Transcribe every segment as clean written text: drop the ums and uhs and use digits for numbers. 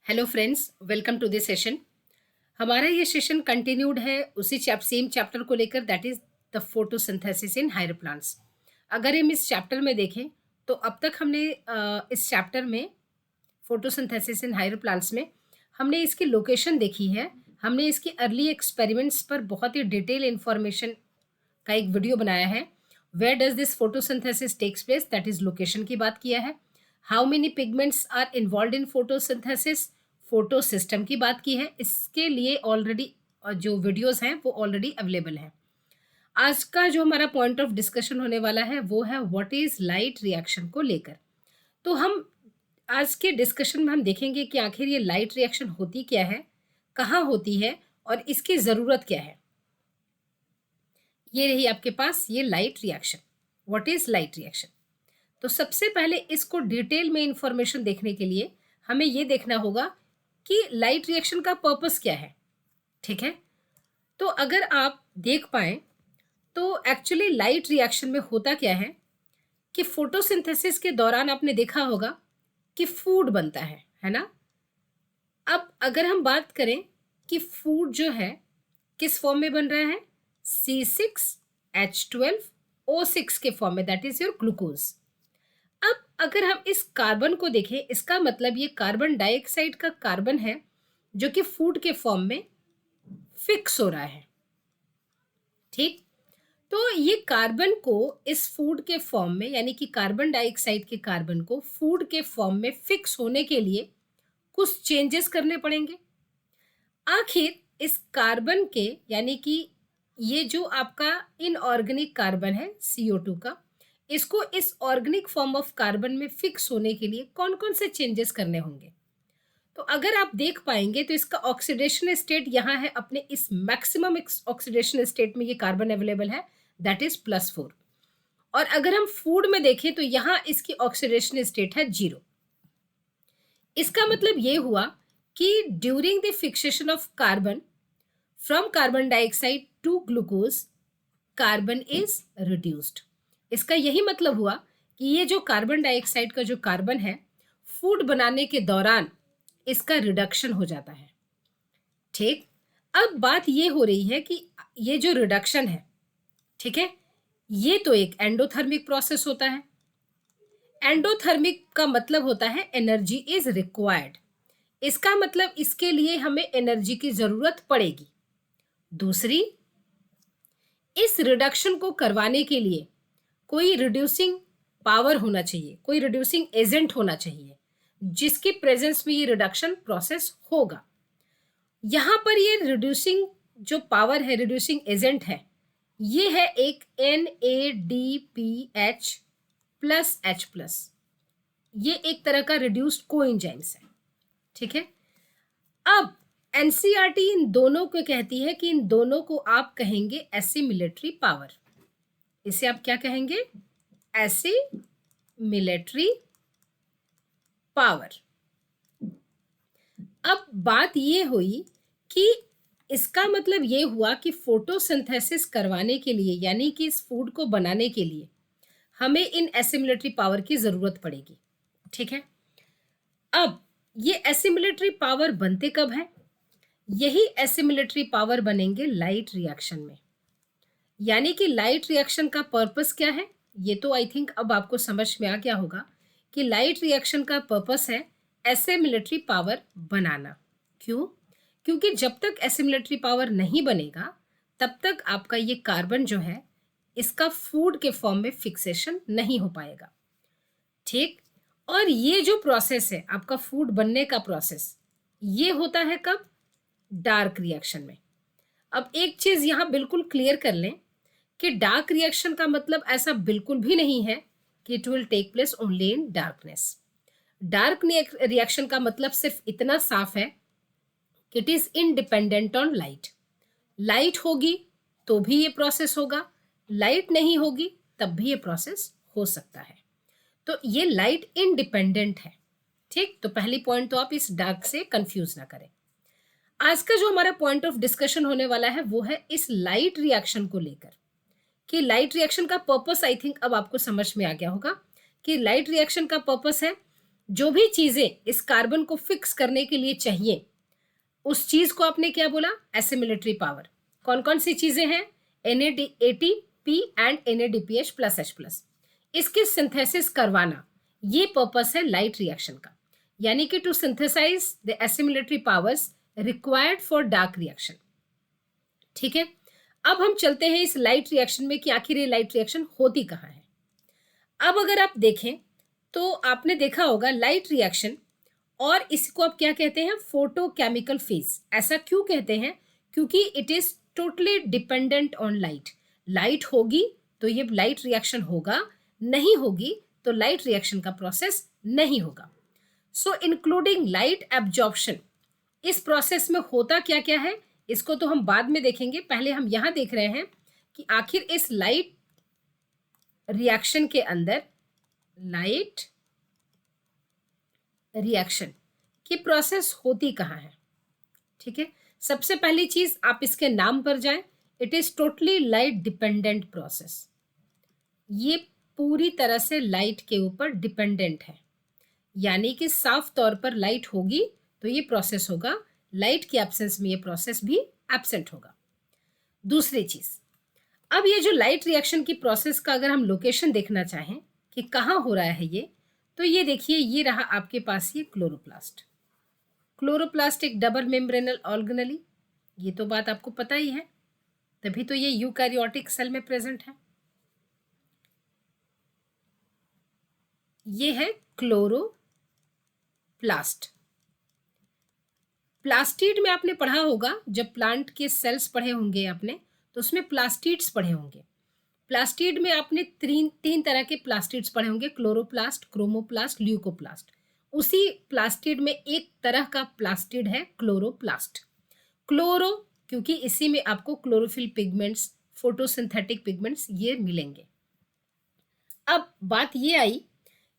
Hello friends, welcome to this session. हमारा ये session continued है उसी सेम चैप्टर को लेकर, that is the photosynthesis in higher plants. अगर हम इस चैप्टर में देखें तो अब तक हमने इस चैप्टर में फोटोसिंथेसिस इन हायर प्लांट्स में हमने इसकी लोकेशन देखी है। हमने इसकी अर्ली एक्सपेरिमेंट्स पर बहुत ही डिटेल इंफॉर्मेशन का एक वीडियो बनाया है। Where does this photosynthesis takes place, that is location की बात किया है। How many pigments are involve in photosynthesis, photo system की बात की है। इसके लिए ऑलरेडी जो वीडियोस हैं वो ऑलरेडी अवेलेबल हैं। आज का जो हमारा पॉइंट ऑफ डिस्कशन होने वाला है वो है व्हाट इज लाइट रिएक्शन को लेकर। तो हम आज के डिस्कशन में हम देखेंगे कि आखिर ये लाइट रिएक्शन होती क्या है, कहाँ होती है और इसकी ज़रूरत क्या है। ये रही आपके पास ये light reaction. What is light reaction? तो सबसे पहले इसको डिटेल में इंफॉर्मेशन देखने के लिए हमें ये देखना होगा कि लाइट रिएक्शन का पर्पस क्या है। ठीक है, तो अगर आप देख पाए तो एक्चुअली लाइट रिएक्शन में होता क्या है कि फोटोसिंथेसिस के दौरान आपने देखा होगा कि फूड बनता है ना। अब अगर हम बात करें कि फूड जो है किस फॉर्म में बन रहा है, C6H12O6 के फॉर्म में, दैट इज योर ग्लूकोज। अब अगर हम इस कार्बन को देखें, इसका मतलब ये कार्बन डाइऑक्साइड का कार्बन है जो कि फूड के फॉर्म में फिक्स हो रहा है। ठीक, तो ये कार्बन को इस फूड के फॉर्म में, यानी कि कार्बन डाइऑक्साइड के कार्बन को फूड के फॉर्म में फिक्स होने के लिए कुछ चेंजेस करने पड़ेंगे। आखिर इस कार्बन के, यानी कि ये जो आपका इनऑर्गेनिक कार्बन है CO2 का, इसको इस ऑर्गेनिक फॉर्म ऑफ कार्बन में फिक्स होने के लिए कौन कौन से चेंजेस करने होंगे। तो अगर आप देख पाएंगे तो इसका ऑक्सीडेशन स्टेट यहाँ है, अपने इस मैक्सिमम ऑक्सीडेशन स्टेट में ये कार्बन अवेलेबल है, दैट इज +4। और अगर हम फूड में देखें तो यहाँ इसकी ऑक्सीडेशन स्टेट है 0। इसका मतलब ये हुआ कि during the fixation of carbon from carbon dioxide to glucose, carbon is reduced. इसका यही मतलब हुआ कि ये जो कार्बन डाइऑक्साइड का जो कार्बन है, फूड बनाने के दौरान इसका रिडक्शन हो जाता है। ठीक, अब बात ये हो रही है कि ये जो रिडक्शन है, ठीक है, ये तो एक एंडोथर्मिक प्रोसेस होता है। एंडोथर्मिक का मतलब होता है एनर्जी इज रिक्वायर्ड। इसका मतलब इसके लिए हमें एनर्जी की जरूरत पड़ेगी। दूसरी, इस रिडक्शन को करवाने के लिए कोई रिड्यूसिंग पावर होना चाहिए, कोई रिड्यूसिंग एजेंट होना चाहिए जिसकी प्रेजेंस में ये रिडक्शन प्रोसेस होगा। यहां पर ये रिड्यूसिंग जो पावर है, रिड्यूसिंग एजेंट है, ये है एक NADPH+H+। ये एक तरह का रिड्यूस्ड कोएंजाइम्स है। ठीक है, अब एनसीईआरटी इन दोनों को कहती है कि इन दोनों को आप कहेंगे एसिमिलेटरी पावर। इसे आप क्या कहेंगे? Assimilatory power. अब बात ये हुई कि इसका मतलब ये हुआ कि फोटोसिंथेसिस करवाने के लिए, यानी कि इस फूड को बनाने के लिए हमें इन एसिमिलेटरी पावर की जरूरत पड़ेगी। ठीक है, अब ये एसिमिलेटरी पावर बनते कब है? यही एसिमिलेटरी पावर बनेंगे लाइट रिएक्शन में। यानी कि लाइट रिएक्शन का पर्पस क्या है, ये तो आई थिंक अब आपको समझ में आ गया होगा कि लाइट रिएक्शन का पर्पस है एसिमिलेटरी पावर बनाना। क्यों? क्योंकि जब तक एसिमिलेटरी पावर नहीं बनेगा तब तक आपका ये कार्बन जो है इसका फूड के फॉर्म में फिक्सेशन नहीं हो पाएगा। ठीक, और ये जो प्रोसेस है आपका फूड बनने का प्रोसेस, ये होता है कब? डार्क रिएक्शन में। अब एक चीज यहां बिल्कुल क्लियर कर लें कि डार्क रिएक्शन का मतलब ऐसा बिल्कुल भी नहीं है कि it will take place only in darkness. Dark reaction का मतलब सिर्फ इतना साफ है कि it is independent on light. Light होगी तो भी ये प्रोसेस होगा, लाइट नहीं होगी तब भी ये प्रोसेस हो सकता है। तो ये लाइट इंडिपेंडेंट है। ठीक, तो पहली पॉइंट तो आप इस डार्क से कंफ्यूज ना करें। आज का जो हमारा पॉइंट ऑफ डिस्कशन होने वाला है वो है इस लाइट रिएक्शन को लेकर, कि लाइट रिएक्शन का पर्पस आई थिंक अब आपको समझ में आ गया होगा कि लाइट रिएक्शन का पर्पस है जो भी चीजें इस कार्बन को फिक्स करने के लिए चाहिए, उस चीज को आपने क्या बोला? Assimilatory power. कौन कौन सी चीजें हैं? ATP and NADPH plus H plus. इसकी सिंथेसिस करवाना, ये पर्पस है लाइट रिएक्शन का, यानी कि to synthesize the assimilatory powers required for dark reaction. ठीक है, अब हम चलते हैं इस लाइट रिएक्शन में कि आखिर ये लाइट रिएक्शन होती कहाँ है। अब अगर आप देखें तो आपने देखा होगा लाइट रिएक्शन, और इसको आप क्या कहते हैं? Photochemical phase. ऐसा क्यों कहते हैं? क्योंकि it is totally dependent on light. Light होगी तो ये लाइट रिएक्शन होगा, नहीं होगी तो लाइट रिएक्शन का प्रोसेस नहीं होगा। सो इंक्लूडिंग लाइट एब्जॉर्प्शन, इस प्रोसेस में होता क्या क्या है इसको तो हम बाद में देखेंगे। पहले हम यहां देख रहे हैं कि आखिर इस लाइट रिएक्शन के अंदर लाइट रिएक्शन की प्रोसेस होती कहाँ है। ठीक है, सबसे पहली चीज आप इसके नाम पर जाएं, it is totally light dependent process. ये पूरी तरह से लाइट के ऊपर डिपेंडेंट है, यानी कि साफ तौर पर लाइट होगी तो ये प्रोसेस होगा, लाइट की एब्सेंस में ये प्रोसेस भी एब्सेंट होगा। दूसरी चीज, अब ये जो लाइट रिएक्शन की प्रोसेस का अगर हम लोकेशन देखना चाहें कि कहाँ हो रहा है ये, तो ये देखिए, ये रहा आपके पास ये क्लोरोप्लास्ट। क्लोरोप्लास्ट एक डबल मेम्ब्रेनल ऑर्गेनेली, ये तो बात आपको पता ही है, तभी तो ये यूकैरियोटिक सेल में प्रेजेंट है। ये है क्लोरोप्लास्ट। प्लास्टिड में आपने पढ़ा होगा, जब प्लांट के सेल्स पढ़े होंगे आपने, तो उसमें प्लास्टिड्स पढ़े होंगे। प्लास्टिड में आपने तीन तरह के प्लास्टिड्स पढ़े होंगे, क्लोरोप्लास्ट, क्रोमोप्लास्ट, ल्यूकोप्लास्ट। उसी प्लास्टिड में एक तरह का प्लास्टिड है क्लोरोप्लास्ट। क्लोरो क्योंकि इसी में आपको क्लोरोफिल पिगमेंट्स, फोटोसिंथेटिक पिगमेंट्स ये मिलेंगे। अब बात ये आई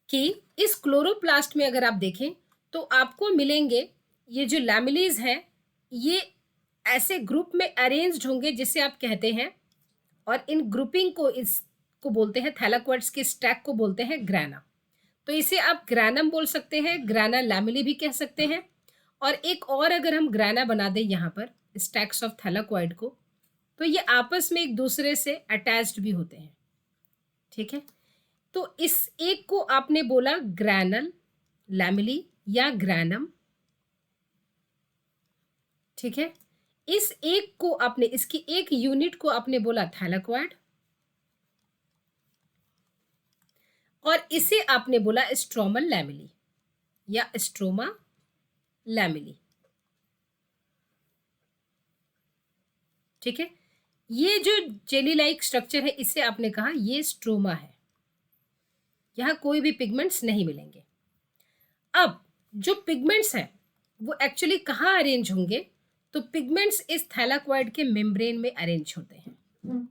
कि इस क्लोरोप्लास्ट में अगर आप देखें तो आपको मिलेंगे ये जो लैमिलीज हैं, ये ऐसे ग्रुप में अरेंज्ड होंगे जिसे आप कहते हैं, और इन ग्रुपिंग को इसको बोलते हैं, थैलाकोइड्स के स्टैक को बोलते हैं ग्राना। तो इसे आप ग्रानम बोल सकते हैं, ग्राना लैमिली भी कह सकते हैं। और एक और अगर हम ग्राना बना दें यहाँ पर स्टैक्स ऑफ थैलाकोइड को, तो ये आपस में एक दूसरे से अटैच्ड भी होते हैं। ठीक है, तो इस एक को आपने बोला ग्रैनल लैमिली या ग्रैनम। ठीक है, इस एक को आपने, इसकी एक यूनिट को आपने बोला थैलाकोइड, और इसे आपने बोला स्ट्रोमल लैमिली या स्ट्रोमा लैमिली। ठीक है, ये जो जेली लाइक स्ट्रक्चर है इसे आपने कहा ये स्ट्रोमा है, यहां कोई भी पिगमेंट्स नहीं मिलेंगे। अब जो पिगमेंट्स हैं वो एक्चुअली कहाँ अरेंज होंगे, तो पिगमेंट्स इस थैलाकोइड के मेम्ब्रेन में अरेंज होते हैं।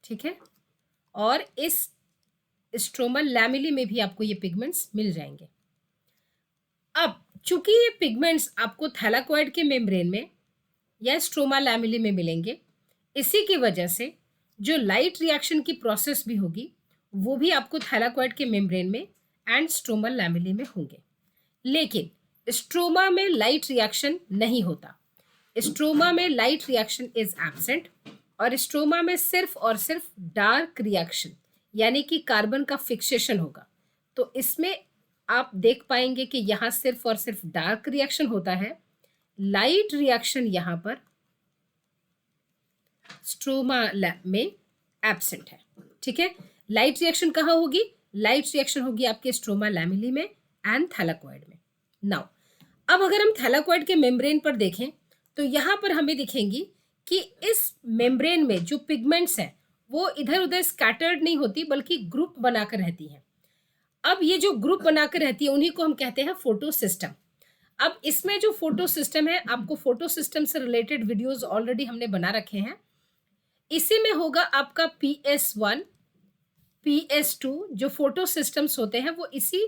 ठीक है, और इस स्ट्रोमल लैमिली में भी आपको ये पिगमेंट्स मिल जाएंगे। अब चूंकि ये पिगमेंट्स आपको थैलाकोइड के मेम्ब्रेन में या स्ट्रोमा लैमिली में मिलेंगे, इसी की वजह से जो लाइट रिएक्शन की प्रोसेस भी होगी वो भी आपको थैलाकोइड के मेम्ब्रेन में एंड स्ट्रोमल लैमिली में होंगे। लेकिन स्ट्रोमा में लाइट रिएक्शन नहीं होता, स्ट्रोमा में लाइट रिएक्शन इज एब्सेंट, और स्ट्रोमा में सिर्फ और सिर्फ डार्क रिएक्शन यानी कि कार्बन का फिक्सेशन होगा। तो इसमें आप देख पाएंगे कि यहाँ सिर्फ और सिर्फ डार्क रिएक्शन होता है, लाइट रिएक्शन यहाँ पर स्ट्रोमा में एब्सेंट है। ठीक है, लाइट रिएक्शन कहाँ होगी? लाइट रिएक्शन होगी आपके स्ट्रोमा लैमिली में एंड थैलाकोइड में। नाउ अब अगर हम थैलाकोइड के मेम्ब्रेन पर देखें तो यहाँ पर हमें दिखेंगी कि इस मेम्ब्रेन में जो पिगमेंट्स हैं वो इधर उधर स्कैटर्ड नहीं होती, बल्कि ग्रुप बनाकर रहती हैं। अब ये जो ग्रुप बनाकर रहती है उन्हीं को हम कहते हैं फोटो सिस्टम। अब इसमें जो फोटो सिस्टम है, आपको फोटो सिस्टम से रिलेटेड वीडियोस ऑलरेडी हमने बना रखे हैं। इसी में होगा आपका PS1, PS2, जो फोटो सिस्टम्स होते हैं वो इसी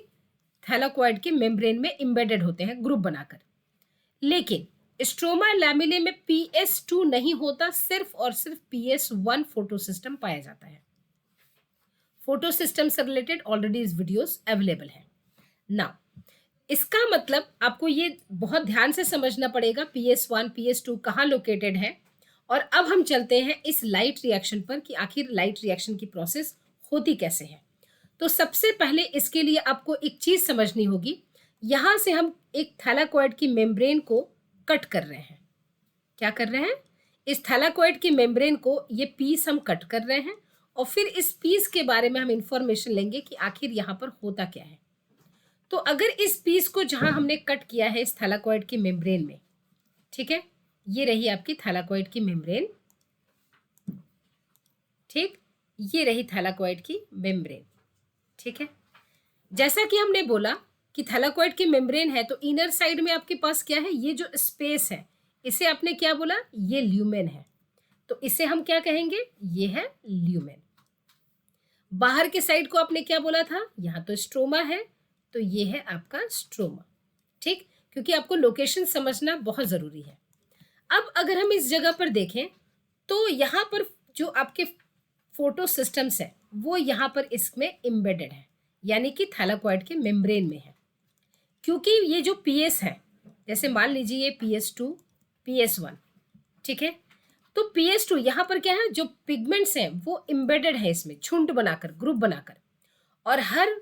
थैलाकोइड के मेम्ब्रेन में एम्बेडेड होते हैं ग्रुप बनाकर। लेकिन स्ट्रोमा लैमिले में PS2 नहीं होता, सिर्फ और सिर्फ PS1 फोटो सिस्टम पाया जाता है। फोटो सिस्टम से रिलेटेड ऑलरेडी इस वीडियोस अवेलेबल है। नाउ इसका मतलब आपको ये बहुत ध्यान से समझना पड़ेगा PS1 PS2 कहाँ लोकेटेड है। और अब हम चलते हैं इस लाइट रिएक्शन पर कि आखिर लाइट रिएक्शन की प्रोसेस होती कैसे है। तो सबसे पहले इसके लिए आपको एक चीज समझनी होगी। यहां से हम एक थैलाकोइड की मेम्ब्रेन को कट कर रहे हैं। क्या कर रहे हैं? इस थैलाकोइड की मेम्ब्रेन को ये पीस हम कट कर रहे हैं और फिर इस पीस के बारे में हम इंफॉर्मेशन लेंगे कि आखिर यहाँ पर होता क्या है। तो अगर इस पीस को जहां हमने कट किया है इस थैलाकोइड की मेम्ब्रेन में, ठीक है, ये रही आपकी थैलाकोइड की मेम्ब्रेन, ठीक, ये रही थैलाकोइड की मेम्ब्रेन, ठीक है। जैसा कि हमने बोला कि थैलाकोइड की मेम्ब्रेन है, तो इनर साइड में आपके पास क्या है, ये जो स्पेस है इसे आपने क्या बोला, ये ल्यूमेन है। तो इसे हम क्या कहेंगे, ये है ल्यूमेन। बाहर के साइड को आपने क्या बोला था, यहाँ तो स्ट्रोमा है, तो ये है आपका स्ट्रोमा, ठीक, क्योंकि आपको लोकेशन समझना बहुत जरूरी है। अब अगर हम इस जगह पर देखें तो यहाँ पर जो आपके फोटो सिस्टम्स है वो यहाँ पर इसमें एम्बेडेड है, यानी कि थैलाकोइड के मेम्ब्रेन में है। क्योंकि ये जो पीएस है, जैसे मान लीजिए ये PS2 PS1, ठीक है, तो PS2 यहाँ पर क्या है, जो पिगमेंट्स हैं वो एम्बेडेड है इसमें, झुंड बनाकर, ग्रुप बनाकर। और हर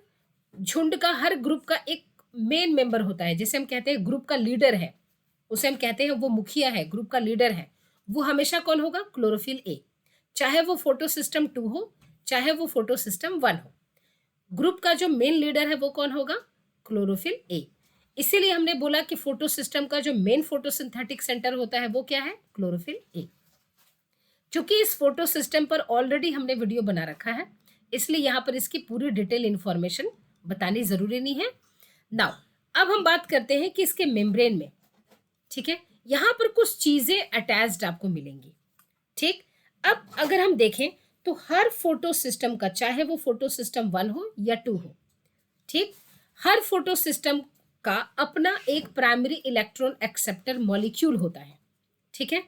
झुंड का, हर ग्रुप का एक मेन मेंबर होता है, जैसे हम कहते हैं ग्रुप का लीडर है, उसे हम कहते हैं वो मुखिया है, ग्रुप का लीडर है। वो हमेशा कौन होगा, क्लोरोफिल ए, चाहे वो फोटो सिस्टम 2 हो चाहे वो फोटो सिस्टम 1 हो। ग्रुप का जो मेन लीडर है वो कौन होगा, क्लोरोफिल ए। इसीलिए हमने बोला कि फोटो सिस्टम का जो मेन फोटोसिंथेटिक सेंटर होता है वो क्या है, क्लोरोफिल ए। चूंकि इस फोटो सिस्टम पर ऑलरेडी हमने वीडियो बना रखा है, इसलिए यहाँ पर इसकी पूरी डिटेल इंफॉर्मेशन बतानी जरूरी नहीं है। नाउ अब हम बात करते हैं कि इसके मेम्ब्रेन में, ठीक है, यहाँ पर कुछ चीजें अटैच्ड आपको मिलेंगी, ठीक। अब अगर हम देखें तो हर फोटो सिस्टम का, चाहे वो फोटो सिस्टम 1 हो या 2 हो, ठीक, हर फोटो सिस्टम का अपना एक प्राइमरी इलेक्ट्रॉन एक्सेप्टर मॉलिक्यूल होता है, ठीक है।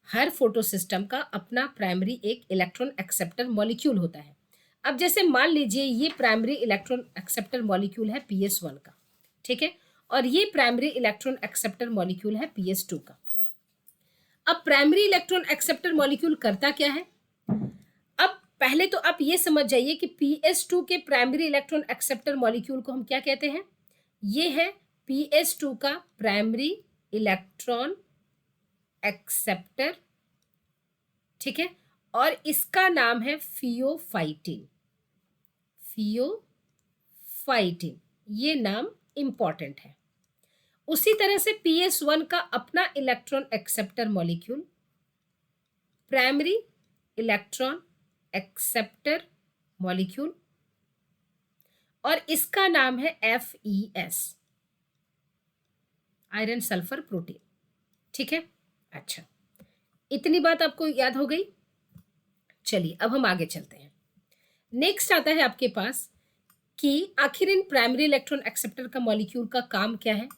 हर फोटो सिस्टम का अपना प्राइमरी एक इलेक्ट्रॉन एक्सेप्टर मॉलिक्यूल होता है। अब जैसे मान लीजिए ये प्राइमरी इलेक्ट्रॉन एक्सेप्टर मॉलिक्यूल है PS1 का, ठीक है, और ये प्राइमरी इलेक्ट्रॉन एक्सेप्टर मॉलिक्यूल है PS2 का। अब प्राइमरी इलेक्ट्रॉन एक्सेप्टर मॉलिक्यूल करता क्या है, अब पहले तो आप ये समझ जाइए कि PS2 के प्राइमरी इलेक्ट्रॉन एक्सेप्टर मॉलिक्यूल को हम क्या कहते हैं, ये है PS2 का प्राइमरी इलेक्ट्रॉन एक्सेप्टर, ठीक है, और इसका नाम है फियोफाइटिन। फियोफाइटिन, ये नाम इंपॉर्टेंट है। उसी तरह से PS1 का अपना electron acceptor molecule, primary electron acceptor molecule, और इसका नाम है FeS, आयरन सल्फर प्रोटीन, ठीक है। अच्छा, इतनी बात आपको याद हो गई। चलिए अब हम आगे चलते हैं। नेक्स्ट आता है आपके पास कि आखिर इन प्राइमरी इलेक्ट्रॉन एक्सेप्टर का मॉलिक्यूल का काम क्या है।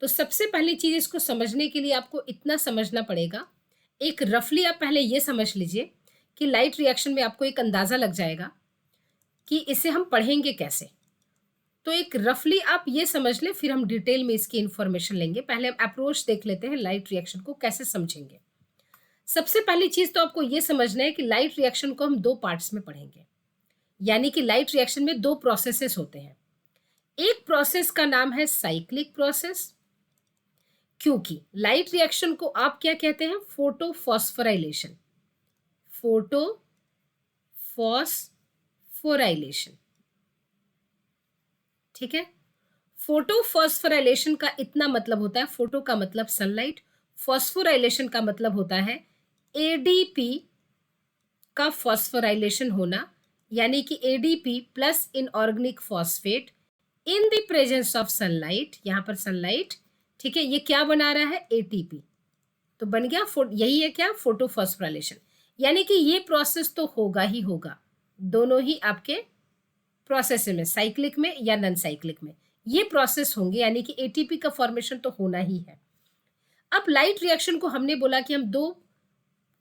तो सबसे पहली चीज, इसको समझने के लिए आपको इतना समझना पड़ेगा, एक रफली आप पहले ये समझ लीजिए कि लाइट रिएक्शन में आपको एक अंदाजा लग जाएगा कि इसे हम पढ़ेंगे कैसे। तो एक रफली आप ये समझ ले, फिर हम डिटेल में इसकी इंफॉर्मेशन लेंगे। पहले हम अप्रोच देख लेते हैं, लाइट रिएक्शन को कैसे समझेंगे। सबसे पहली चीज तो आपको ये समझना है कि लाइट रिएक्शन को हम 2 पार्ट्स में पढ़ेंगे, यानी कि लाइट रिएक्शन में 2 प्रोसेसेस होते हैं। एक प्रोसेस का नाम है साइक्लिक प्रोसेस, क्योंकि लाइट रिएक्शन को आप क्या कहते हैं, फोटोफॉस्फोराइलेशन, फोटोफॉस्फोराइलेशन, ठीक है। फोटोफॉस्फोराइलेशन का इतना मतलब होता है, फोटो का मतलब सनलाइट, फॉस्फोराइलेशन का मतलब होता है ADP का फॉस्फोराइलेशन होना, यानी कि ADP plus inorganic phosphate in the presence of sunlight, यहां पर सनलाइट, ठीक है, ये क्या बना रहा है, ATP, तो बन गया यही है क्या, फोटोफॉस्फोराइलेशन। यानी कि ये प्रोसेस तो होगा ही होगा, दोनों ही आपके प्रोसेस में, साइक्लिक में या नॉन साइक्लिक में, ये प्रोसेस होंगे, यानी कि ATP का फॉर्मेशन तो होना ही है। अब लाइट रिएक्शन को हमने बोला कि हम 2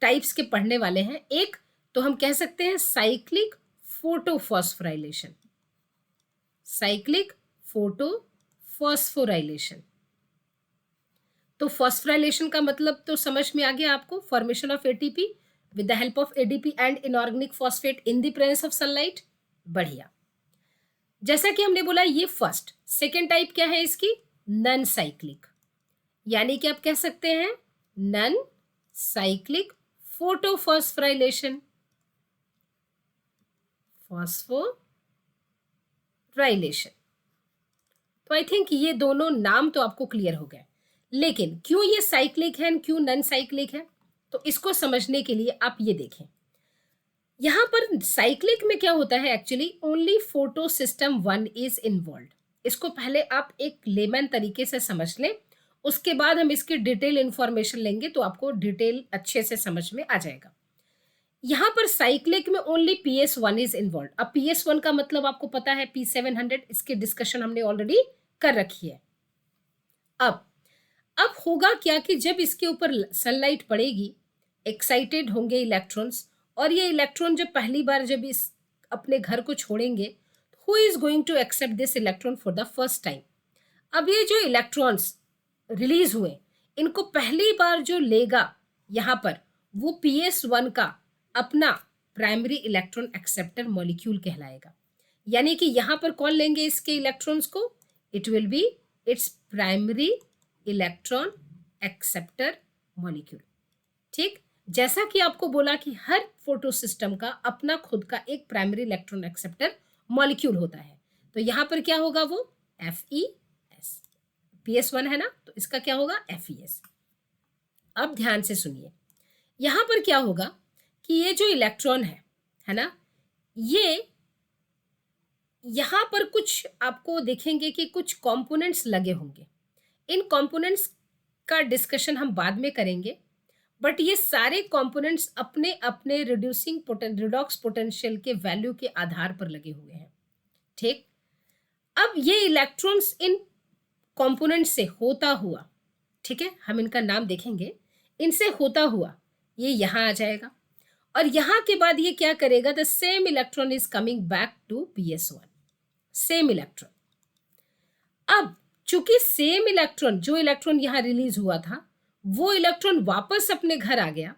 टाइप्स के पढ़ने वाले हैं। एक तो हम कह सकते हैं cyclic photophosphorylation, cyclic photophosphorylation, phosphorylation. तो फॉस्फोराइलेशन का मतलब तो समझ में आ गया आपको, formation of ATP with the help of ADP and inorganic phosphate in the presence of sunlight. बढ़िया। जैसा कि हमने बोला ये फर्स्ट, सेकेंड टाइप क्या है इसकी, नन साइक्लिक, यानी कि आप कह सकते हैं नन साइक्लिक फोटोफॉस्फोराइलेशन, फॉस्फोराइलेशन। तो आई थिंक ये दोनों नाम तो आपको क्लियर हो गए, लेकिन क्यों ये साइक्लिक है क्यों नन साइक्लिक है, तो इसको समझने के लिए आप ये देखें। यहां पर साइक्लिक में क्या होता है, actually only photo system 1 is involve. इसको पहले आप एक लेमन तरीके से समझ लें, उसके बाद हम इसकी डिटेल इंफॉर्मेशन लेंगे तो आपको डिटेल अच्छे से समझ में आ जाएगा। यहां पर साइक्लिक में ओनली PS1 इज इन्वॉल्व। अब PS1 का मतलब आपको पता है P700, इसकी डिस्कशन हमने ऑलरेडी कर रखी है। अब होगा क्या कि जब इसके ऊपर सनलाइट पड़ेगी, एक्साइटेड होंगे इलेक्ट्रॉन्स, और ये इलेक्ट्रॉन जब पहली बार जब इस अपने घर को छोड़ेंगे, who is going to accept this electron for the first time. अब ये जो इलेक्ट्रॉन्स रिलीज हुए, इनको पहली बार जो लेगा यहां पर, वो PS1 का अपना प्राइमरी इलेक्ट्रॉन एक्सेप्टर मॉलिक्यूल कहलाएगा। यानी कि यहां पर कौन लेंगे इसके इलेक्ट्रॉन्स को, it will be its primary electron acceptor molecule. ठीक, जैसा कि आपको बोला कि हर फोटो सिस्टम का अपना खुद का एक प्राइमरी इलेक्ट्रॉन एक्सेप्टर मॉलिक्यूल होता है, तो यहां पर क्या होगा, वो FeS। PS1 है ना, तो इसका क्या होगा, FeS। अब ध्यान से सुनिए, यहां पर क्या होगा कि ये जो इलेक्ट्रॉन है ना, ये यहां पर कुछ आपको देखेंगे कि कुछ कंपोनेंट्स लगे होंगे। इन कंपोनेंट्स का डिस्कशन हम बाद में करेंगे, बट ये सारे कंपोनेंट्स अपने अपने रिडॉक्स पोटेंशियल के वैल्यू के आधार पर लगे हुए हैं। ठीक, अब ये इलेक्ट्रॉन्स इन कंपोनेंट से होता हुआ, ठीक है, हम इनका नाम देखेंगे, इनसे होता हुआ ये यहां आ जाएगा, और यहां के बाद ये क्या करेगा, the same electron is coming back to PS1, same electron. अब चूंकि सेम इलेक्ट्रॉन, जो इलेक्ट्रॉन यहां रिलीज हुआ था, वो इलेक्ट्रॉन वापस अपने घर आ गया,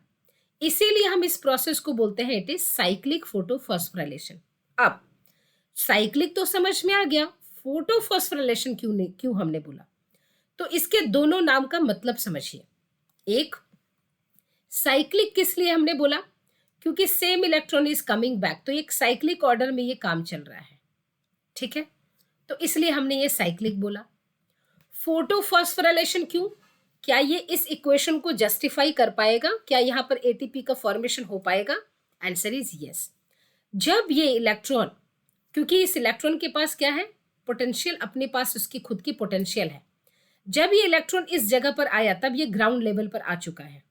इसीलिए हम इस प्रोसेस को बोलते हैं इट इज साइक्लिक फोटोफॉस्फोराइलेशन। अब साइक्लिक तो समझ में आ गया, फोटोफॉस्फोराइलेशन क्यों हमने बोला, तो इसके दोनों नाम का मतलब समझिए। एक, साइक्लिक किस लिए हमने बोला, क्योंकि same electron is coming back, तो एक साइक्लिक ऑर्डर में ये काम चल रहा है। ठीक है, तो इसलिए हमने ये साइक्लिक बोला। फोटोफॉस्फोराइलेशन क्यों, क्या ये इस इक्वेशन को जस्टिफाई कर पाएगा, क्या यहां पर एटीपी का फॉर्मेशन हो पाएगा, आंसर इज यस। जब ये इलेक्ट्रॉन, क्योंकि इस इलेक्ट्रॉन के पास क्या है, पोटेंशियल, अपने पास उसकी खुद की पोटेंशियल है, जब ये इलेक्ट्रॉन इस जगह पर आया तब ये ग्राउंड लेवल पर आ चुका है।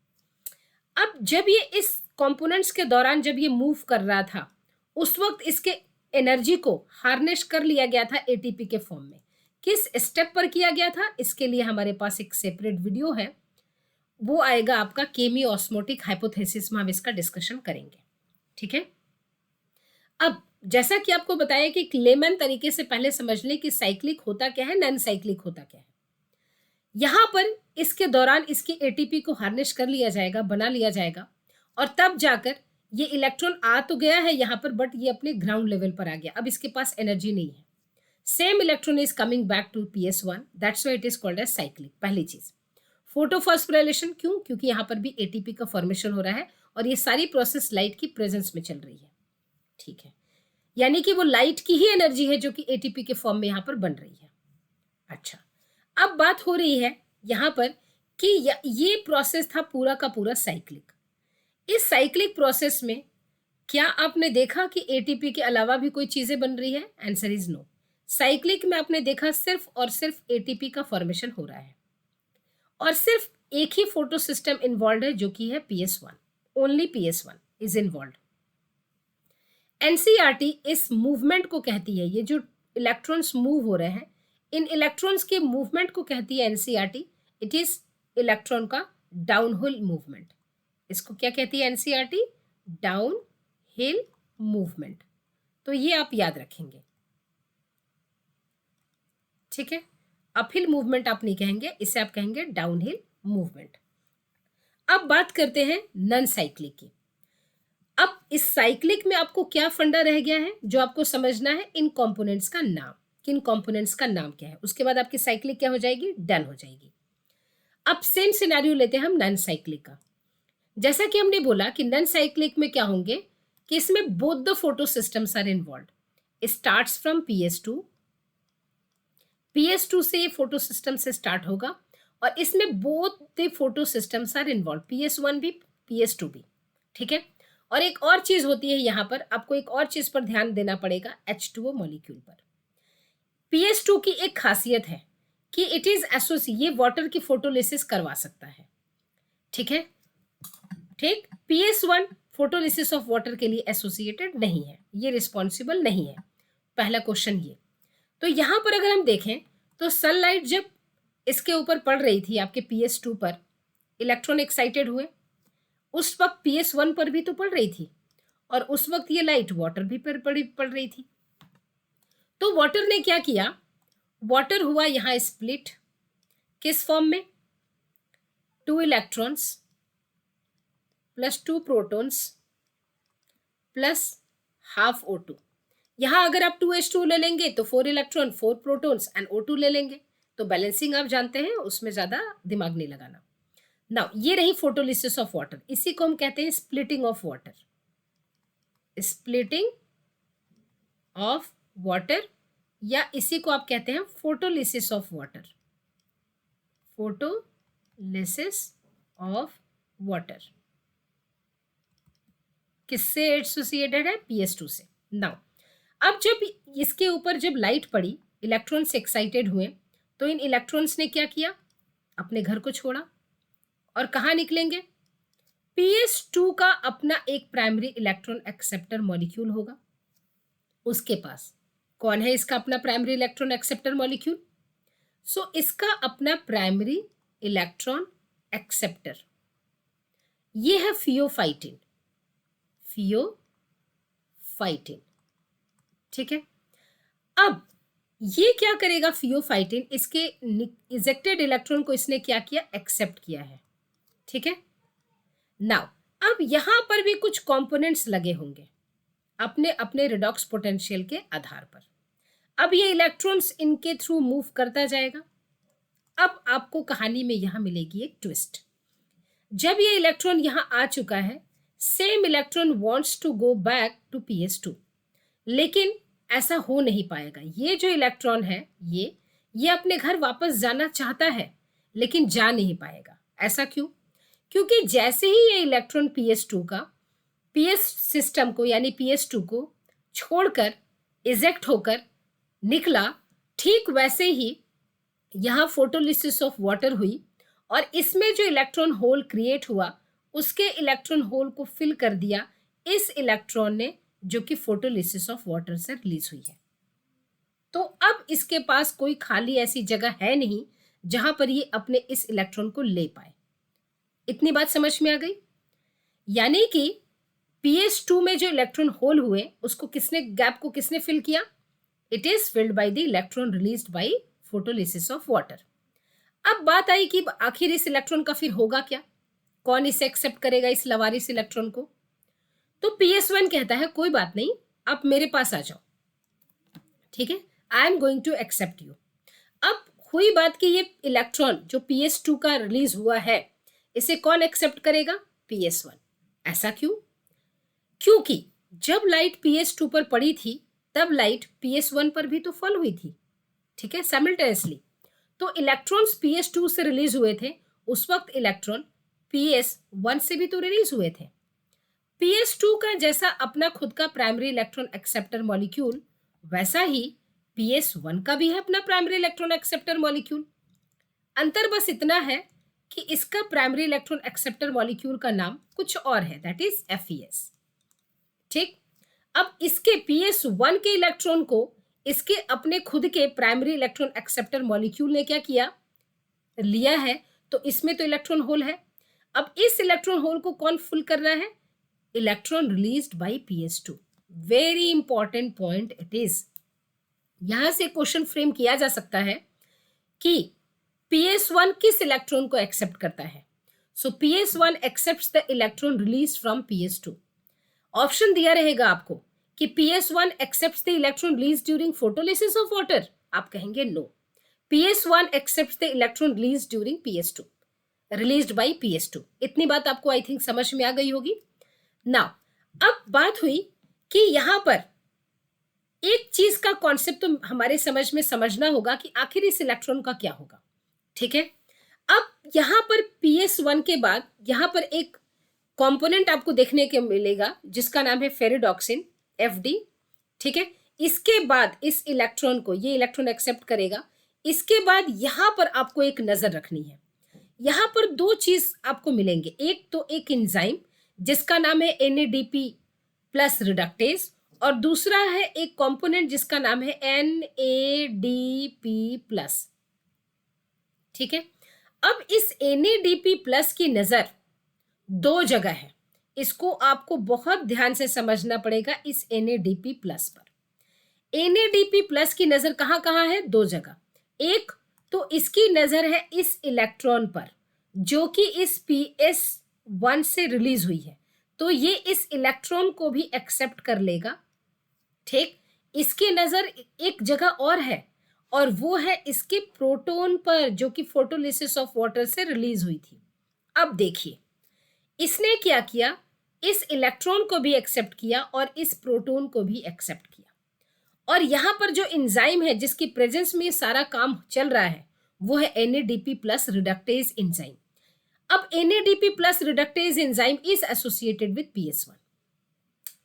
अब जब ये इस कंपोनेंट्स के दौरान जब ये मूव कर रहा था, उस वक्त इसके एनर्जी को हार्नेस कर लिया गया था एटीपी के फॉर्म में। किस स्टेप पर किया गया था, इसके लिए हमारे पास एक सेपरेट वीडियो है, वो आएगा आपका केमी ऑस्मोटिक हाइपोथेसिस में, हम इसका डिस्कशन करेंगे। ठीक है, अब जैसा कि आपको बताया कि लेमन तरीके से पहले समझ लें कि साइक्लिक होता क्या है, नॉन साइक्लिक होता क्या है। यहां पर इसके दौरान इसकी एटीपी को हार्नेस कर लिया जाएगा, बना लिया जाएगा, और तब जाकर ये इलेक्ट्रॉन आ तो गया है यहां पर, बट ये अपने ग्राउंड लेवल पर आ गया, अब इसके पास एनर्जी नहीं है, same electron is coming back to PS1, that's why it is called as cyclic. पहली चीज, फोटोफॉस्फोराइलेशन क्यों, क्योंकि यहां पर भी एटीपी का फॉर्मेशन हो रहा है, और ये सारी प्रोसेस लाइट की प्रेजेंस में चल रही है। ठीक है, यानी कि वो लाइट की ही एनर्जी है जो कि एटीपी के फॉर्म में यहां पर बन रही है। अच्छा, अब बात हो रही है यहां पर कि ये प्रोसेस था पूरा का पूरा साइक्लिक। इस साइक्लिक प्रोसेस में क्या आपने देखा कि एटीपी के अलावा भी कोई चीजें बन रही है, आंसर इज नो। साइक्लिक में आपने देखा सिर्फ और सिर्फ एटीपी का फॉर्मेशन हो रहा है, और सिर्फ एक ही फोटो सिस्टम इन्वॉल्व है जो कि है PS1, only PS1 is involve. NCERT इस मूवमेंट को कहती है, ये जो इलेक्ट्रॉन्स मूव हो रहे हैं, इन इलेक्ट्रॉन्स के मूवमेंट को कहती है एनसीईआरटी, इट इज इलेक्ट्रॉन का डाउनहिल मूवमेंट। इसको क्या कहती है एनसीईआरटी, डाउन हिल मूवमेंट। तो ये आप याद रखेंगे। ठीक है, अपहिल मूवमेंट आप नहीं कहेंगे, इसे आप कहेंगे डाउनहिल मूवमेंट। अब बात करते हैं नॉन साइक्लिक की। अब इस साइक्लिक में आपको क्या फंडा रह गया है जो आपको समझना है, इन कंपोनेंट्स का नाम, किन कंपोनेंट्स का नाम क्या है, उसके बाद आपकी साइक्लिक क्या हो जाएगी, डन हो जाएगी। अब सेम सिनेरियो लेते हैं हम नॉन साइक्लिक का। जैसा कि हमने बोला कि नॉन साइक्लिक में क्या होंगे कि इसमें both the photo systems are involve. Starts from PS2 से ये फोटो सिस्टम से स्टार्ट होगा और इसमें both the photo systems are involve, PS1 भी PS2 भी, ठीक है। और एक और चीज होती है यहाँ पर, आपको एक और चीज पर ध्यान देना पड़ेगा, H2O मॉलिक्यूल पर। PS2 की एक खासियत है कि इट इज एसोसिएट, ये वाटर की फोटोलिसिस करवा सकता है, ठीक है, ठीक। PS1 फोटोलिसिस ऑफ वाटर के लिए एसोसिएटेड नहीं है, ये रिस्पॉन्सिबल नहीं है, पहला क्वेश्चन ये। तो यहां पर अगर हम देखें तो सनलाइट जब इसके ऊपर पड़ रही थी आपके PS2 पर, इलेक्ट्रॉन एक्साइटेड हुए, उस वक्त PS1 पर भी तो पड़ रही थी और उस वक्त ये लाइट वाटर भी पड़ रही थी। तो वाटर ने क्या किया, वाटर हुआ यहां स्प्लिट, किस फॉर्म में, 2 electrons plus 2 protons plus half O2। यहां अगर आप 2H2 ले लेंगे तो 4 इलेक्ट्रॉन 4 प्रोटॉन्स एंड O2 ले लेंगे, तो बैलेंसिंग आप जानते हैं, उसमें ज्यादा दिमाग नहीं लगाना। नाउ ये रही फोटोलिसिस ऑफ वाटर, इसी को हम कहते हैं splitting of water, splitting of water, या इसी को आप कहते हैं photolysis of water, photolysis of water. किससे एसोसिएटेड है, PS2 से। नाउ अब जब इसके ऊपर जब लाइट पड़ी, इलेक्ट्रॉन्स एक्साइटेड हुए, तो इन इलेक्ट्रॉन्स ने क्या किया, अपने घर को छोड़ा और कहाँ निकलेंगे, PS2 का अपना एक प्राइमरी इलेक्ट्रॉन एक्सेप्टर मॉलिक्यूल होगा, उसके पास कौन है इसका अपना प्राइमरी इलेक्ट्रॉन एक्सेप्टर मॉलिक्यूल, सो इसका अपना प्राइमरी इलेक्ट्रॉन एक्सेप्टर ये है फियोफाइटिन, फियोफाइटिन, ठीक है। अब ये क्या करेगा फियोफाइटिन, इसके इजेक्टेड इलेक्ट्रॉन को इसने क्या किया, एक्सेप्ट किया है, ठीक है। नाउ अब यहां पर भी कुछ कंपोनेंट्स लगे होंगे अपने अपने रिडॉक्स पोटेंशियल के आधार पर। अब ये इलेक्ट्रॉन्स इनके थ्रू मूव करता जाएगा। अब आपको कहानी में यहां मिलेगी एक ट्विस्ट। जब ये इलेक्ट्रॉन यहां आ चुका है, same electron wants to go back to PS2, लेकिन ऐसा हो नहीं पाएगा। ये जो इलेक्ट्रॉन है ये अपने घर वापस जाना चाहता है लेकिन जा नहीं पाएगा। ऐसा क्यों, क्योंकि जैसे ही ये इलेक्ट्रॉन PS2 का PS सिस्टम को यानी PS2 को छोड़कर इजेक्ट होकर निकला, ठीक वैसे ही यहाँ फोटोलिसिस ऑफ वाटर हुई और इसमें जो इलेक्ट्रॉन होल क्रिएट हुआ, उसके इलेक्ट्रॉन होल को फिल कर दिया इस इलेक्ट्रॉन ने, जो कि फोटोलिसिस ऑफ वाटर से रिलीज हुई है। तो अब इसके पास कोई खाली ऐसी जगह है नहीं जहां पर ये अपने इस इलेक्ट्रॉन को ले पाए। इतनी बात समझ में आ गई, यानी कि PS2 में जो इलेक्ट्रॉन होल हुए उसको किसने, गैप को किसने फिल किया, it is filled by the electron released by photolysis of water. अब बात आई कि आखिर इस इलेक्ट्रॉन का फिर होगा क्या, कौन इसे एक्सेप्ट करेगा इस लवारिस इलेक्ट्रॉन को। तो PS1 कहता है कोई बात नहीं, आप मेरे पास आ जाओ, ठीक है, I am going to accept you. अब हुई बात कि ये इलेक्ट्रॉन जो PS2 का रिलीज हुआ है, इसे कौन एक्सेप्ट करेगा, PS1। ऐसा क्यों, क्योंकि जब लाइट PS2 पर पड़ी थी तब लाइट PS1 पर भी तो फॉल हुई थी, ठीक है, साइमल्टेनियसली। तो इलेक्ट्रॉन्स PS2 से रिलीज हुए थे, उस वक्त इलेक्ट्रॉन PS1 से भी तो रिलीज हुए थे। PS2 का जैसा अपना खुद का प्राइमरी इलेक्ट्रॉन एक्सेप्टर मॉलिक्यूल, वैसा ही PS1 का भी है अपना प्राइमरी इलेक्ट्रॉन एक्सेप्टर मॉलिक्यूल। अंतर बस इतना है कि इसका प्राइमरी इलेक्ट्रॉन एक्सेप्टर मॉलिक्यूल का नाम कुछ और है, दैट इज FeS, ठीक। अब इसके PS1 के इलेक्ट्रॉन को इसके अपने खुद के प्राइमरी इलेक्ट्रॉन एक्सेप्टर मॉलिक्यूल ने क्या किया, लिया है, तो इसमें तो इलेक्ट्रॉन होल है। अब इस इलेक्ट्रॉन होल को कौन फुल कर रहा है, electron released by PS2। Very important point it is. यहां से क्वेश्चन फ्रेम किया जा सकता है कि PS1 किस इलेक्ट्रॉन को एक्सेप्ट करता है। So PS1 accepts the electron release from PS2। Option दिया रहेगा आपको कि PS1 accepts the electron release during photolysis of water, आप कहेंगे no. PS1 accepts the electron release during PS2, released by PS2। इतनी बात आपको आई थिंक समझ में आ गई होगी। नाउ अब बात हुई कि यहां पर एक चीज का कॉन्सेप्ट तो हमारे समझ में समझना होगा कि आखिर इस इलेक्ट्रॉन का क्या होगा। ठीक है, अब यहां पर PS1 के बाद यहां पर एक कंपोनेंट आपको देखने को मिलेगा जिसका नाम है फेरिडॉक्सिन, FD। ठीक है, इसके बाद इस इलेक्ट्रॉन को ये इलेक्ट्रॉन एक्सेप्ट करेगा। इसके बाद यहां पर आपको एक नजर रखनी है। यहां पर दो चीज आपको मिलेंगे, एक तो एक एंजाइम जिसका नाम है NADP प्लस रिडक्टेज, और दूसरा है एक कंपोनेंट जिसका नाम है NADP प्लस। ठीक है, अब इस NADP प्लस की नजर दो जगह है, इसको आपको बहुत ध्यान से समझना पड़ेगा इस NADP प्लस पर। NADP प्लस की नजर कहां कहां है? दो जगह। एक तो इसकी नजर है इस इलेक्ट्रॉन पर जो कि इस PS1 से रिलीज हुई है, तो ये इस इलेक्ट्रॉन को भी एक्सेप्ट कर लेगा। ठीक, इसकी नजर एक जगह और है, और वो है इसके प्रोटॉन पर जो कि फोटोलिसिस ऑफ वाटर से रिलीज हुई थी। अब देखिए इसने क्या किया, इस इलेक्ट्रॉन को भी एक्सेप्ट किया और इस प्रोटॉन को भी एक्सेप्ट किया। और यहां पर जो एंजाइम है जिसकी प्रेजेंस में ये सारा काम चल रहा है वो है NADP प्लस रिडक्टेज एंजाइम। अब NADP plus reductase enzyme is associated with PS1।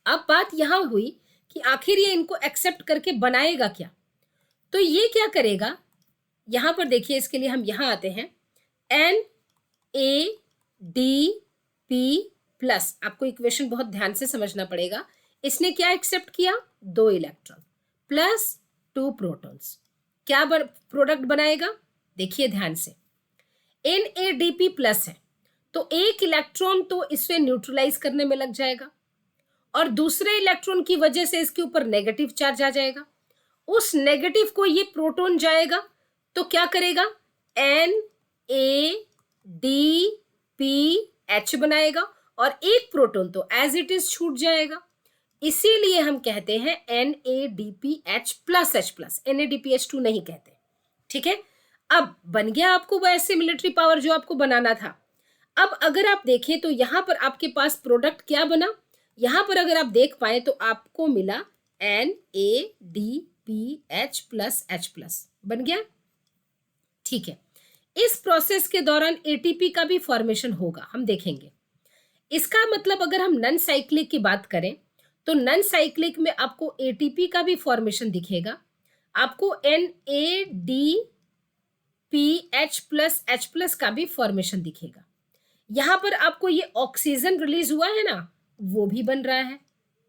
अब बात यहां हुई कि आखिर ये इनको एक्सेप्ट करके बनाएगा क्या। तो ये क्या करेगा, यहां पर देखिए, इसके लिए हम यहां आते हैं, NADP प्लस। आपको इक्वेशन बहुत ध्यान से समझना पड़ेगा। इसने क्या एक्सेप्ट किया? दो इलेक्ट्रॉन प्लस 2 प्रोटॉन्स। क्या प्रोडक्ट बनाएगा? देखिए ध्यान से, NADP प्लस है तो एक इलेक्ट्रॉन तो इसे न्यूट्रलाइज करने में लग जाएगा, और दूसरे इलेक्ट्रॉन की वजह से इसके ऊपर नेगेटिव चार्ज आ जाएगा। उस नेगेटिव को ये प्रोटॉन जाएगा तो क्या करेगा? NADPH बनाएगा, और एक प्रोटॉन तो एज इट इज छूट जाएगा। इसीलिए हम कहते हैं NADPH plus H plus, NADPH2 नहीं कहते। ठीक है, अब बन गया आपको वह सिमिलरिटी पावर जो आपको बनाना था। अब अगर आप देखें तो यहां पर आपके पास प्रोडक्ट क्या बना, यहां पर अगर आप देख पाए तो आपको मिला NADPH प्लस H प्लस बन गया। ठीक है, इस प्रोसेस के दौरान ATP का भी फॉर्मेशन होगा, हम देखेंगे। इसका मतलब अगर हम नॉन साइक्लिक की बात करें तो नॉन साइक्लिक में आपको ATP का भी फॉर्मेशन दिखेगा, आपको NADPH प्लस H प्लस का भी फॉर्मेशन दिखेगा। यहां पर आपको ये ऑक्सीजन रिलीज हुआ है ना, वो भी बन रहा है।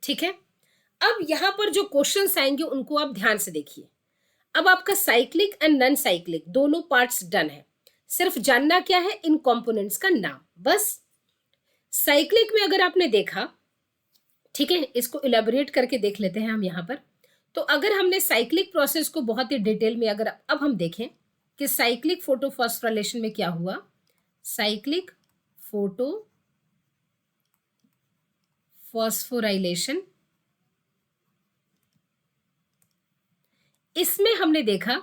ठीक है, अब यहां पर जो क्वेश्चंस आएंगे उनको आप ध्यान से देखिए। अब आपका साइक्लिक एंड नॉन साइक्लिक दोनों पार्ट्स डन है, सिर्फ जानना क्या है, इन कंपोनेंट्स का नाम बस। साइक्लिक में अगर आपने देखा, ठीक है, इसको इलेबोरेट करके देख लेते हैं हम यहां पर। तो अगर हमने साइक्लिक प्रोसेस को बहुत ही डिटेल में अगर अब हम देखें कि साइक्लिक फोटोफॉस्फोराइलेशन में क्या हुआ, साइक्लिक फोटोफॉस्फोराइलेशन, इसमें हमने देखा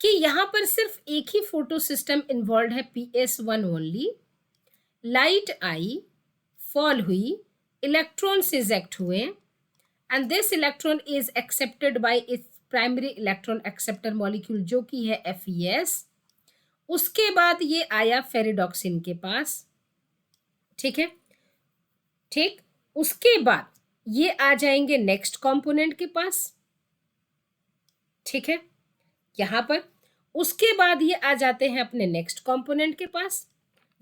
कि यहां पर सिर्फ एक ही फोटो सिस्टम इन्वॉल्व है, PS1 ओनली। लाइट आई, फॉल हुई, इलेक्ट्रॉन्स इजेक्ट हुए, and this electron is accepted by its primary electron acceptor molecule जो कि है FeS। उसके बाद ये आया फेरिडॉक्सिन के पास। ठीक है, ठीक, उसके बाद ये आ जाएंगे नेक्स्ट कंपोनेंट के पास। ठीक है, यहां पर उसके बाद ये आ जाते हैं अपने नेक्स्ट कंपोनेंट के पास।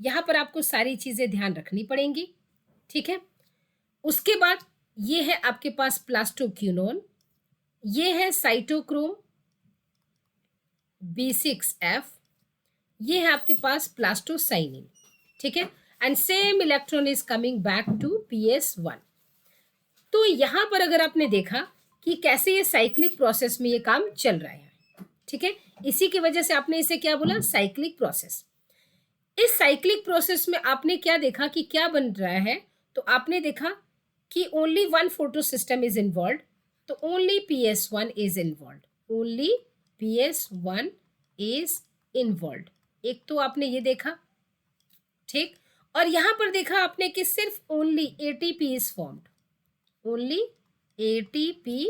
यहां पर आपको सारी चीजें ध्यान रखनी पड़ेंगी। ठीक है, उसके बाद ये है आपके पास प्लास्टोक्यूनोन, ये है साइटोक्रोम B6F, ये है आपके पास प्लास्टोसाइनिन। ठीक है, and same electron is coming back to PS1। तो यहां पर अगर आपने देखा कि कैसे ये साइक्लिक प्रोसेस में ये काम चल रहा है। ठीक ठीक है, इसी की वजह से आपने इसे क्या बोला, साइक्लिक प्रोसेस। इस साइक्लिक प्रोसेस में आपने क्या देखा कि क्या बन रहा है, तो आपने देखा कि only one photosystem is involve, तो only PS1 is involve, only PS1 is involve. एक तो आपने ये देखा, ठीक। और यहां पर देखा आपने कि सिर्फ only ATP is formed, only ATP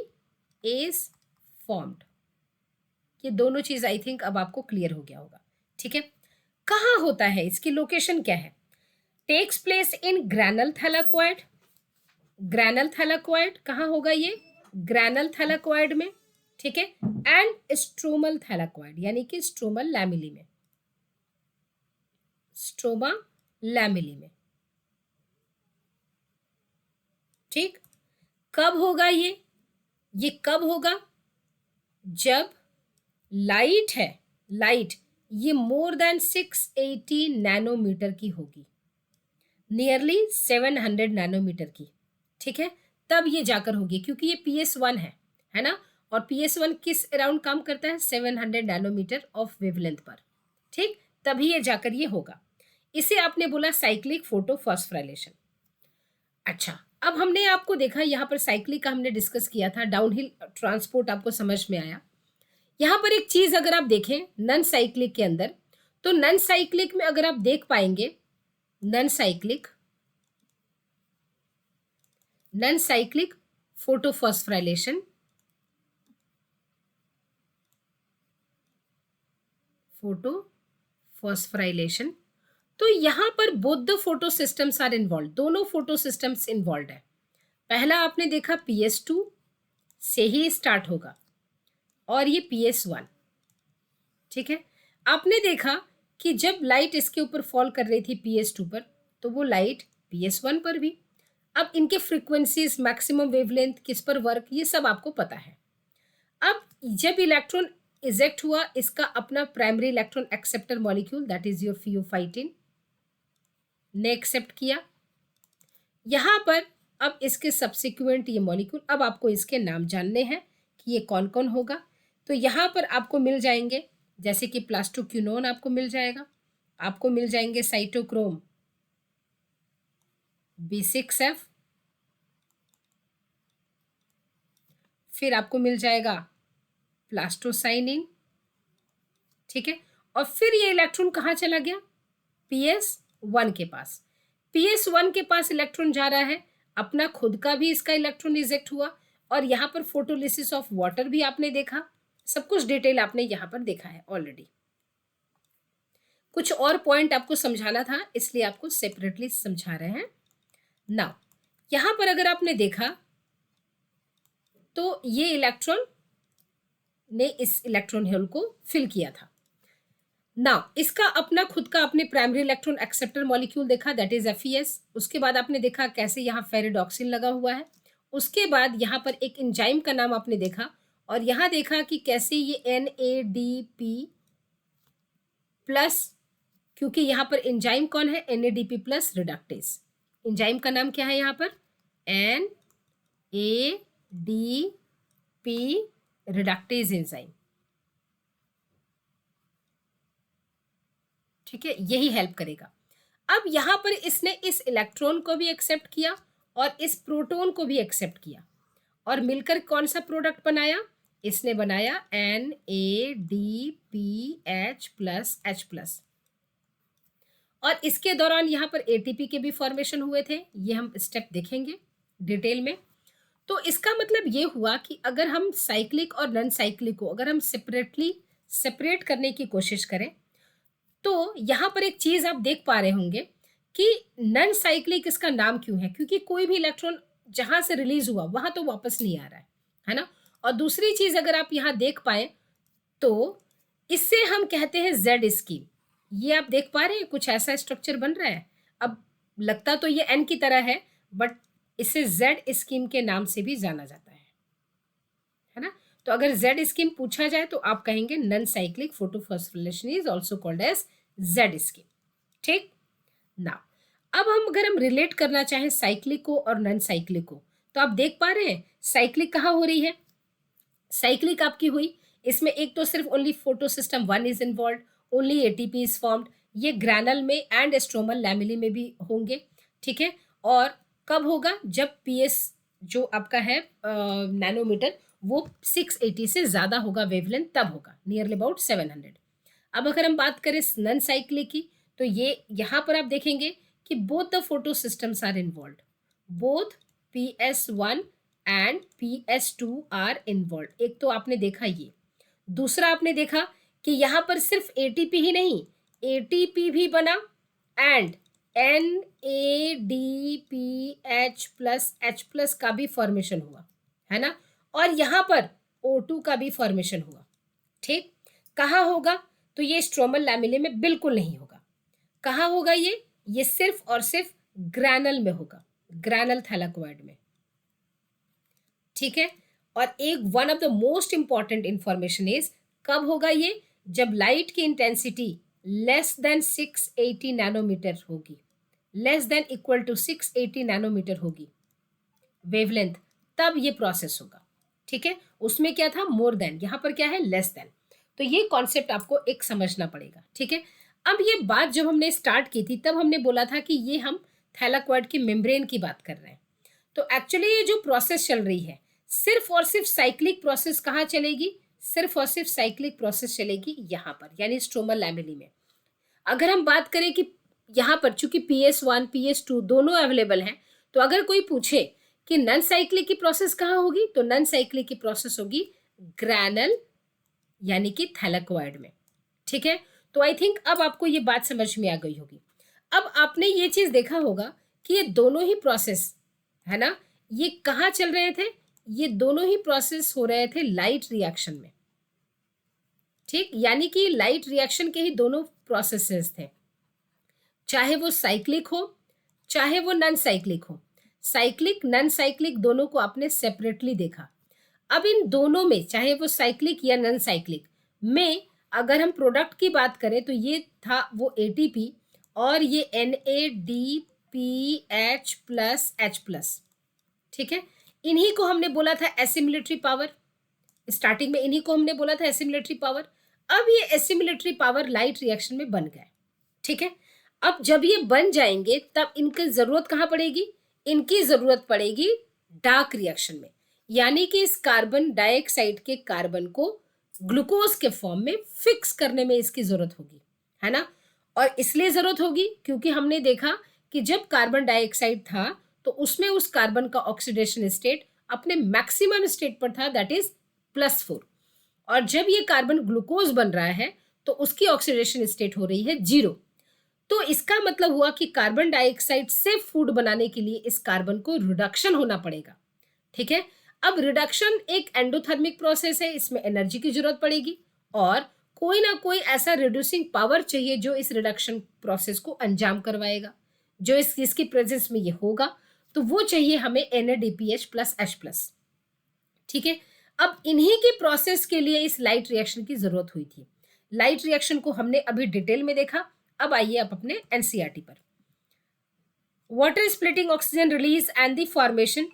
is formed. ये दोनों चीज आई थिंक अब आपको क्लियर हो गया होगा, ठीक है। कहाँ होता है, इसकी लोकेशन क्या है, टेक्स प्लेस इन ग्रैनल थैलाकोइड। ग्रैनल थैलाकोइड कहाँ होगा ये, ग्रैनल थैलाकोइड में, ठीक है, एंड स्ट्रोमल थैलाकोइड यानी कि स्ट्रोमल लैमिली में, स्ट्रोमा लैमिली में, ठीक। कब होगा ये कब होगा, जब लाइट है, लाइट ये मोर देन 680 नैनोमीटर की होगी, नियरली 700 नैनोमीटर की, ठीक है, तब ये जाकर होगी, क्योंकि ये PS1 है ना, और PS1 किस अराउंड काम करता है, 700 नैनोमीटर ऑफ वेवलेंथ पर, ठीक, तभी ये जाकर ये होगा। इसे आपने बोला साइक्लिक फोटोफॉस्फोराइलेशन। अच्छा, अब हमने आपको देखा यहाँ पर साइक्लिक का हमने डिस्कस किया था, डाउनहिल ट्रांसपोर्ट आपको समझ में आया। यहाँ पर एक चीज अगर आप देखें नन साइक्लिक के अंदर, तो नन साइक्लिक में अगर आप देख पाएंगे, नन साइक्लिक फोटोफॉस्फोराइलेशन, फोटोफॉस्फोराइलेशन, तो यहां पर both the photo systems are involve, दोनों फोटो सिस्टम्स इन्वॉल्व है। पहला आपने देखा PS2 से ही स्टार्ट होगा और ये PS1, ठीक है। आपने देखा कि जब लाइट इसके ऊपर फॉल कर रही थी PS2 पर, तो वो लाइट PS1 पर भी। अब इनके फ्रीक्वेंसीज, मैक्सिमम वेवलेंथ, किस पर वर्क, ये सब आपको पता है। अब जब इलेक्ट्रॉन इजेक्ट हुआ, इसका अपना primary electron acceptor molecule that is your pheophytin ने एक्सेप्ट किया। यहां पर अब इसके सब्सिक्वेंट ये मॉलिक्यूल, अब आपको इसके नाम जानने हैं कि ये कौन कौन होगा। तो यहां पर आपको मिल जाएंगे, जैसे कि प्लास्टोक्यूनोन आपको मिल जाएगा, आपको मिल जाएंगे साइटोक्रोम B6F, फिर आपको मिल जाएगा प्लास्टोसाइनिन, ठीक है। और फिर ये इलेक्ट्रॉन कहाँ चला गया, PS1 के पास। PS1 के पास इलेक्ट्रॉन जा रहा है, अपना खुद का भी इसका इलेक्ट्रॉन रिजेक्ट हुआ, और यहाँ पर फोटोलिसिस ऑफ वाटर भी आपने देखा। सब कुछ डिटेल आपने यहाँ पर देखा है ऑलरेडी। कुछ और पॉइंट आपको समझाना था, इसलिए आपको सेपरेटली समझा रहे हैं। नाउ यहाँ पर अगर आपने देखा तो ये इलेक्ट्रॉन ने इस इलेक्ट्रॉन होल को फिल किया था। नाउ इसका अपना खुद का अपने प्राइमरी इलेक्ट्रॉन एक्सेप्टर मॉलिक्यूल देखा, दैट इज FeS। उसके बाद आपने देखा कैसे यहाँ फेरिडॉक्सिन लगा हुआ है। उसके बाद यहाँ पर एक एंजाइम का नाम आपने देखा, और यहाँ देखा कि कैसे ये NADP प्लस, क्योंकि यहाँ पर एंजाइम कौन है, NADP प्लस रिडक्टेज। एंजाइम का नाम क्या है यहाँ पर, NADP रिडक्टेज एंजाइम, ठीक है, यही हेल्प करेगा। अब यहां पर इसने इस इलेक्ट्रॉन को भी एक्सेप्ट किया और इस प्रोटॉन को भी एक्सेप्ट किया, और मिलकर कौन सा प्रोडक्ट बनाया, इसने बनाया NADPH प्लस H+। और इसके दौरान यहाँ पर ATP के भी फॉर्मेशन हुए थे, ये हम स्टेप देखेंगे डिटेल में। तो इसका मतलब ये हुआ कि अगर हम साइक्लिक और नॉन साइक्लिक को अगर हम सेपरेट करने की कोशिश करें, तो यहाँ पर एक चीज आप देख पा रहे होंगे कि नॉन साइक्लिक इसका नाम क्यों है, क्योंकि कोई भी इलेक्ट्रॉन जहां से रिलीज हुआ वहां तो वापस नहीं आ रहा है ना। और दूसरी चीज अगर आप यहाँ देख पाए तो इससे हम कहते हैं Z स्कीम। ये आप देख पा रहे हैं, कुछ ऐसा स्ट्रक्चर बन रहा है। अब लगता तो ये N की तरह है, बट इसे Z स्कीम के नाम से भी जाना जाता है ना। तो अगर Z स्कीम पूछा जाए तो आप कहेंगे non cyclic photophosphorylation is also called as Z scheme, ठीक ना। अब अगर हम रिलेट करना चाहें साइक्लिक को और नॉन साइक्लिक को, तो आप देख पा रहे हैं साइक्लिक कहाँ हो रही है, साइक्लिक आपकी हुई इसमें एक तो सिर्फ only photosystem 1 is involve, only ATP is formed. ये ग्रैनल में एंड स्ट्रोमल लैमेली में भी होंगे, ठीक है। और कब होगा? जब पीएस जो आपका है नैनोमीटर वो 680 से ज़्यादा होगा वेवलेंथ, तब होगा नियरली अबाउट 700। अब अगर हम बात करें नन साइक्लिक की, तो ये यहाँ पर आप देखेंगे कि both the photo systems are involve, both PS1 and PS2 are involve. एक तो आपने देखा ये, दूसरा आपने देखा कि यहाँ पर सिर्फ एटीपी ही नहीं, एटीपी भी बना and NADPH plus H plus का भी फॉर्मेशन हुआ, है ना। और यहाँ पर O2 का भी फॉर्मेशन हुआ, ठीक। कहाँ होगा? तो ये स्ट्रोमल लैमेले में बिल्कुल नहीं होगा। कहाँ होगा ये सिर्फ और सिर्फ ग्रैनल में होगा, ग्रैनल थैलाकोइड में, ठीक है। और एक one of the most important information is कब होगा ये? जब लाइट की इंटेंसिटी लेस देन 680 नैनोमीटर होगी, less than equal to 680 nanometer होगी वेवलेंथ, तब ये प्रोसेस होगा, ठीक है। उसमें क्या था? मोर देन, यहाँ पर क्या है? Less than. तो ये कॉन्सेप्ट आपको एक समझना पड़ेगा, ठीक है। अब ये बात जब हमने स्टार्ट की थी तब हमने बोला था कि ये हम थैलाकोइड की मेम्ब्रेन की बात कर रहे हैं। तो एक्चुअली ये जो प्रोसेस चल रही है सिर्फ और सिर्फ साइक्लिक प्रोसेस कहाँ चलेगी? सिर्फ और सिर्फ साइक्लिक प्रोसेस चलेगी यहाँ पर, यानी स्ट्रोमल लैमेली में। अगर हम बात करें कि यहाँ पर चूंकि PS1 PS2 दोनों अवेलेबल हैं, तो अगर कोई पूछे कि नन साइक्लिक की प्रोसेस कहाँ होगी, तो नन साइक्लिक की प्रोसेस होगी ग्रैनल यानी कि थैलाकोइड में, ठीक है। तो आई थिंक अब आपको ये बात समझ में आ गई होगी। अब आपने ये चीज देखा होगा कि ये दोनों ही प्रोसेस, है ना, ये कहाँ चल रहे थे? ये दोनों ही प्रोसेस हो रहे थे लाइट रिएक्शन में, ठीक। यानी कि लाइट रिएक्शन के ही दोनों प्रोसेसेस थे, चाहे वो साइक्लिक हो चाहे वो नन साइक्लिक हो। साइक्लिक नन साइक्लिक दोनों को आपने सेपरेटली देखा। अब इन दोनों में, चाहे वो साइक्लिक या नन साइक्लिक में, अगर हम प्रोडक्ट की बात करें तो ये था वो एटीपी और ये NADPH प्लस H प्लस, ठीक है। इन्हीं को हमने बोला था एसिमिलेटरी पावर, स्टार्टिंग में इन्हीं को हमने बोला था एसिमिलेटरी पावर। अब ये एसिमिलेटरी पावर लाइट रिएक्शन में बन गए, ठीक है। अब जब ये बन जाएंगे तब इनकी जरूरत कहाँ पड़ेगी? इनकी जरूरत पड़ेगी डार्क रिएक्शन में, यानी कि इस कार्बन डाइऑक्साइड के कार्बन को ग्लूकोज के फॉर्म में फिक्स करने में इसकी जरूरत होगी, है ना। और इसलिए जरूरत होगी क्योंकि हमने देखा कि जब कार्बन डाइऑक्साइड था तो उसमें उस कार्बन का ऑक्सीडेशन स्टेट अपने मैक्सिमम स्टेट पर था, दैट इज +4। और जब ये कार्बन ग्लूकोज बन रहा है तो उसकी ऑक्सीडेशन स्टेट हो रही है 0। तो इसका मतलब हुआ कि कार्बन डाइऑक्साइड से फूड बनाने के लिए इस कार्बन को रिडक्शन होना पड़ेगा, ठीक है। अब रिडक्शन एक एंडोथर्मिक प्रोसेस है, इसमें एनर्जी की जरूरत पड़ेगी और कोई ना कोई ऐसा रिड्यूसिंग पावर चाहिए जो इस रिडक्शन प्रोसेस को अंजाम करवाएगा, जो इसकी प्रेजेंस में ये होगा। तो वो चाहिए हमें NADPH प्लस H प्लस, ठीक है। अब इन्हीं की प्रोसेस के लिए इस लाइट रिएक्शन की जरूरत हुई थी। लाइट रिएक्शन को हमने अभी डिटेल में देखा। अब आइए आप अपने NCERT पर, water splitting oxygen release and the formation,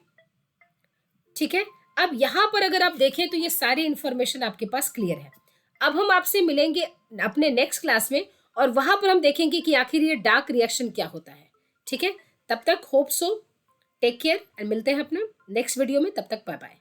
ठीक है। अब यहां पर अगर आप देखें तो ये सारी इंफॉर्मेशन आपके पास क्लियर है। अब हम आपसे मिलेंगे अपने नेक्स्ट क्लास में और वहां पर हम देखेंगे कि आखिर ये डार्क रिएक्शन क्या होता है, ठीक है। तब तक hope so, take care and मिलते हैं अपना नेक्स्ट वीडियो में। तब तक बाय बाय।